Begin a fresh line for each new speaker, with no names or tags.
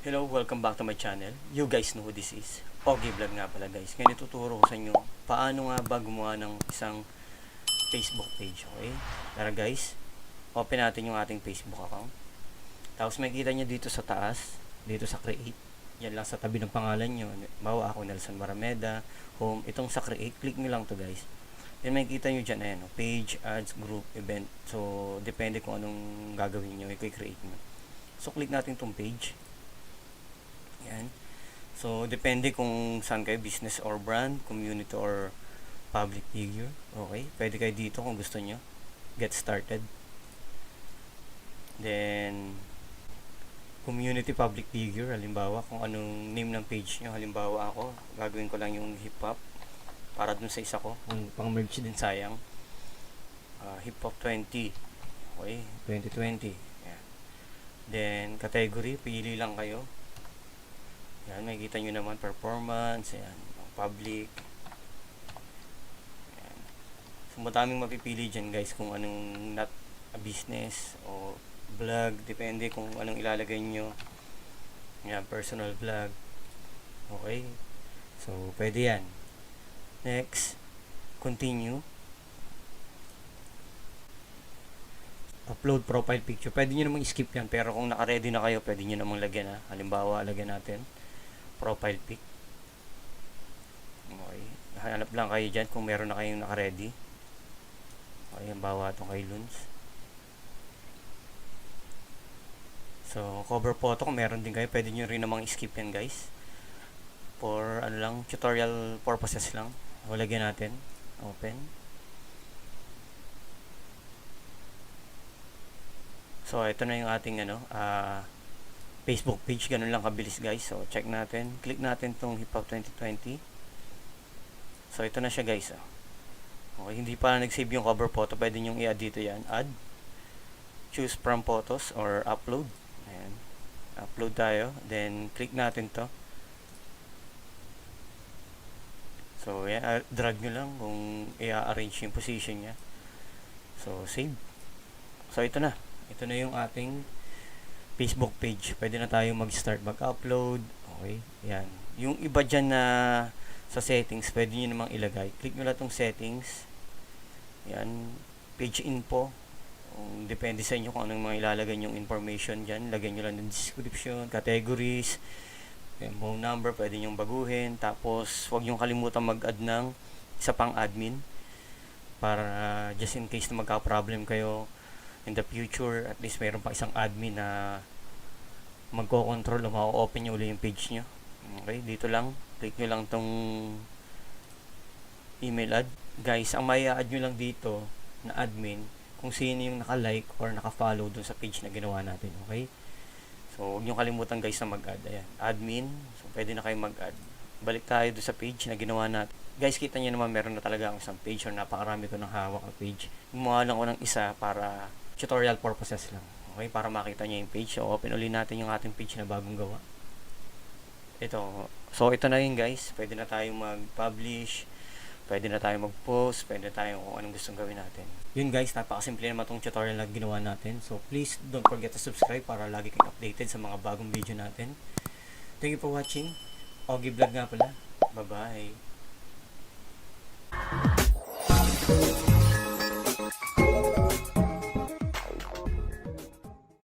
Hello, welcome back to my channel. You guys know who this is. Ogie Vlog nga pala guys. Ngayon ituturo ko sa inyo paano nga ba gumawa ng isang Facebook page. Okay? Tara guys, open natin yung ating Facebook account. Tapos makikita nyo dito sa taas, dito sa create. Yan lang sa tabi ng pangalan nyo. Bawa ako Nelson Marameda, home. Itong sa create, click nyo lang to guys. Then makikita nyo dyan, ayan, page, ads, group, event. So, depende kung anong gagawin nyo, i-create nyo. So, click natin tong page. Yan. So, depende kung saan kayo, business or brand, community or public figure. Okay. Pwede kayo dito kung gusto nyo. Get started. Then, community public figure. Halimbawa, kung anong name ng page nyo. Halimbawa ako, gagawin ko lang yung hip hop. Para dun sa isa ko. Kung pang-merge din sayang. Hip hop 20. Okay. 2020. Yan. Then, category. Pili lang kayo. Yan, makikita nyo naman performance, yan, public. Yan. So, madaming mapipili dyan guys kung anong not a business o vlog, depende kung anong ilalagay nyo. Yan, personal vlog. Okay. So, pwede yan. Next, continue. Upload profile picture. Pwede nyo namang skip yan, pero kung naka-ready na kayo, pwede nyo namang lagyan ha. Halimbawa, lagyan natin profile pic. Okay. Hanap lang kayo dyan kung meron na kayong naka-ready. Okay, halimbawa itong kay Luns. So, cover photo kung meron din kayo, pwede nyo rin namang skip yan guys. For ano lang, tutorial purposes lang. O, lagyan natin. Open. So, ito na yung ating Facebook page. Ganun lang kabilis guys. So, check natin. Click natin tong Hip Hop 2020. So, ito na siya guys. Okay, hindi pa nag-save yung cover photo. Pwede nyo i-add dito yan. Add. Choose from photos or upload. Ayan. Upload tayo. Then, click natin to. So, yan. Drag nyo lang kung i-arrange yung position nya. So, save. So, ito na. Ito na yung ating Facebook page. Pwede na tayo mag-start mag-upload. Okay. Yan. Yung iba dyan na sa settings, pwede nyo namang ilagay. Click nyo lang itong settings. Yan. Page info. Depende sa inyo kung anong mga ilalagay yung information dyan. Lagyan nyo lang ng description, categories, phone number, pwede nyo baguhin. Tapos, huwag nyo kalimutan mag-add ng isa pang admin. Para just in case na magka-problem kayo in the future, at least mayroon pa isang admin na magko-control o ma-open nyo ulit yung page nyo. Okay, dito lang, click nyo lang tong email ad. Guys, ang may add nyo lang dito na admin, kung sino yung naka-like or naka-follow dun sa page na ginawa natin. Okay, so huwag nyo kalimutan guys na mag-add. Ayan, admin, so pwede na kayo mag-add. Balik tayo dun sa page na ginawa natin. Guys, kita nyo naman meron na talaga ang isang page or napakarami ko ng hawak na page. Gumawa lang ko ng isa para tutorial purposes lang. Okay, para makita nyo yung page. So, open ulit natin yung ating page na bagong gawa. Ito. So, ito na yun guys. Pwede na tayong mag-publish. Pwede na tayong mag-post. Pwede na tayong kung anong gustong gawin natin. Yun guys, napakasimple naman itong tutorial na ginawa natin. So, please don't forget to subscribe para lagi kayong updated sa mga bagong video natin. Thank you for watching. Ogie Vlog nga pala. Bye-bye.